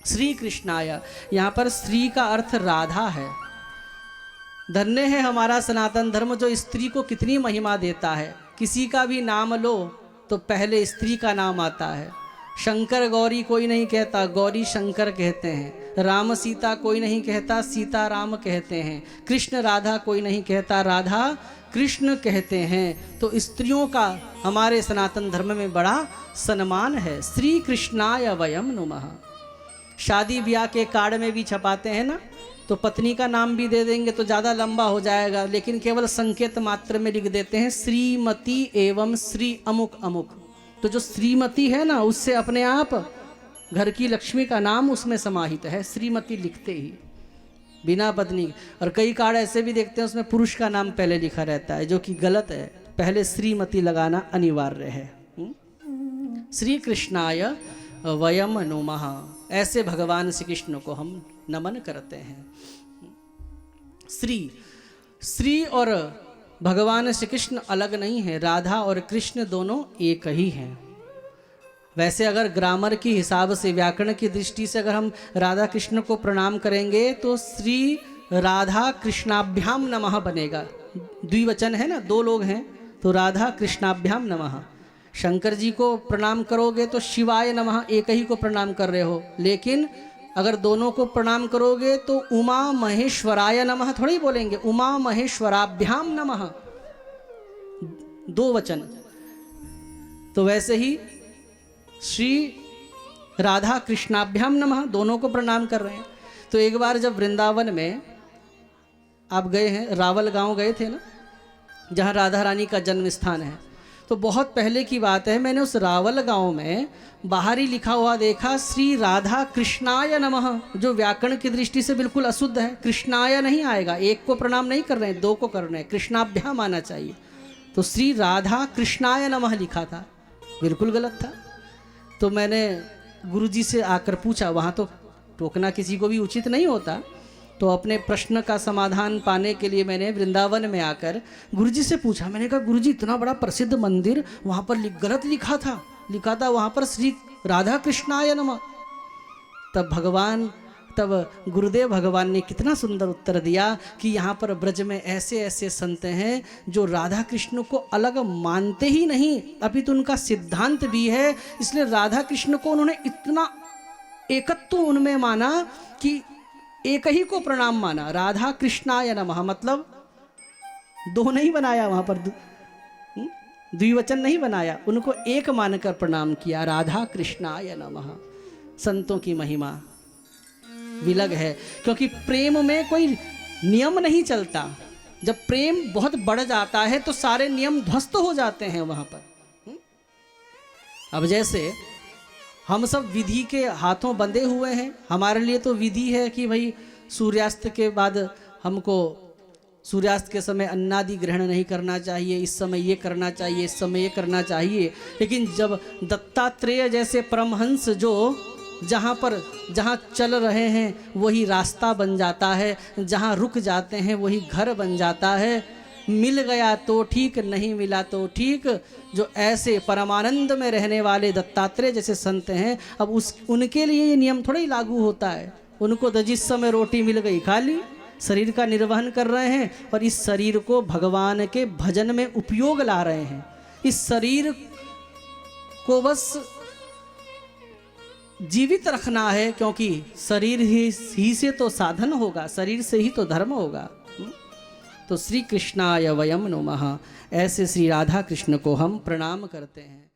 श्री कृष्णाय, यहाँ पर श्री का अर्थ राधा है। धन्य है हमारा सनातन धर्म जो स्त्री को कितनी महिमा देता है। किसी का भी नाम लो तो पहले स्त्री का नाम आता है। शंकर गौरी कोई नहीं कहता, गौरी शंकर कहते हैं। राम सीता कोई नहीं कहता, सीता राम कहते हैं। कृष्ण राधा कोई नहीं कहता, राधा कृष्ण कहते हैं। तो स्त्रियों का हमारे सनातन धर्म में बड़ा सम्मान है। श्री कृष्णाय वयम नुमः। शादी ब्याह के कार्ड में भी छपाते हैं ना, तो पत्नी का नाम भी दे देंगे तो ज़्यादा लंबा हो जाएगा, लेकिन केवल संकेत मात्र में लिख देते हैं श्रीमती एवं श्री अमुक अमुक। तो जो श्रीमती है ना, उससे अपने आप घर की लक्ष्मी का नाम उसमें समाहित है, श्रीमती लिखते ही, बिना पत्नी। और कई कार्ड ऐसे भी देखते हैं उसमें पुरुष का नाम पहले लिखा रहता है, जो कि गलत है। पहले श्रीमती लगाना अनिवार्य है। श्री कृष्णाय वयम नुमः, ऐसे भगवान श्री कृष्ण को हम नमन करते हैं। श्री और भगवान श्री कृष्ण अलग नहीं है, राधा और कृष्ण दोनों एक ही हैं। वैसे अगर ग्रामर की हिसाब से, व्याकरण की दृष्टि से अगर हम राधा कृष्ण को प्रणाम करेंगे तो श्री राधा कृष्णाभ्याम नमः बनेगा। द्विवचन है ना, दो लोग हैं, तो राधा कृष्णाभ्याम नमः। शंकर जी को प्रणाम करोगे तो शिवाय नमः, एक ही को प्रणाम कर रहे हो। लेकिन अगर दोनों को प्रणाम करोगे तो उमा महेश्वराय नमः थोड़ी बोलेंगे, उमा महेश्वराभ्याम नमः, दो वचन। तो वैसे ही श्री राधा कृष्णाभ्याम नमः, दोनों को प्रणाम कर रहे हैं। तो एक बार जब वृंदावन में आप गए हैं, रावल गांव गए थे ना, जहां राधा रानी का जन्म स्थान है, तो बहुत पहले की बात है, मैंने उस रावल गांव में बाहर ही लिखा हुआ देखा श्री राधा कृष्णाय नमः, जो व्याकरण की दृष्टि से बिल्कुल अशुद्ध है। कृष्णाय नहीं आएगा, एक को प्रणाम नहीं कर रहे हैं, दो को कर रहे हैं, कृष्णाभ्याम आना चाहिए। तो श्री राधा कृष्णाय नमः लिखा था, बिल्कुल गलत था। तो मैंने गुरुजी से आकर पूछा, वहाँ तो टोकना किसी को भी उचित नहीं होता, तो अपने प्रश्न का समाधान पाने के लिए मैंने वृंदावन में आकर गुरुजी से पूछा। मैंने कहा, गुरुजी इतना बड़ा प्रसिद्ध मंदिर, वहाँ पर गलत लिखा था वहाँ पर श्री राधा कृष्णाय नमः। तब गुरुदेव भगवान ने कितना सुंदर उत्तर दिया कि यहाँ पर ब्रज में ऐसे ऐसे संत हैं जो राधा कृष्ण को अलग मानते ही नहीं, अपितु उनका सिद्धांत भी है। इसलिए राधा कृष्ण को उन्होंने इतना एकत्व उनमें माना कि एक ही को प्रणाम माना। राधा कृष्णाय नमः मतलब दो नहीं बनाया, वहां पर द्विवचन नहीं बनाया, उनको एक मानकर प्रणाम किया, राधा कृष्णाय नमः। संतों की महिमा विलग है, क्योंकि प्रेम में कोई नियम नहीं चलता। जब प्रेम बहुत बढ़ जाता है तो सारे नियम ध्वस्त हो जाते हैं वहां पर। अब जैसे हम सब विधि के हाथों बंधे हुए हैं, हमारे लिए तो विधि है कि भाई सूर्यास्त के बाद हमको सूर्यास्त के समय अन्नादि ग्रहण नहीं करना चाहिए, इस समय ये करना चाहिए, इस समय ये करना चाहिए। लेकिन जब दत्तात्रेय जैसे परमहंस जो जहाँ चल रहे हैं वही रास्ता बन जाता है, जहाँ रुक जाते हैं वही घर बन जाता है। मिल गया तो ठीक, नहीं मिला तो ठीक। जो ऐसे परमानंद में रहने वाले दत्तात्रेय जैसे संत हैं, अब उनके लिए ये नियम थोड़ा ही लागू होता है। उनको तो जिस समय रोटी मिल गई खा ली, शरीर का निर्वहन कर रहे हैं और इस शरीर को भगवान के भजन में उपयोग ला रहे हैं। इस शरीर को बस जीवित रखना है, क्योंकि शरीर ही से तो साधन होगा, शरीर से ही तो धर्म होगा। तो श्री कृष्णाय वयम नुमः, ऐसे श्री राधा कृष्ण को हम प्रणाम करते हैं।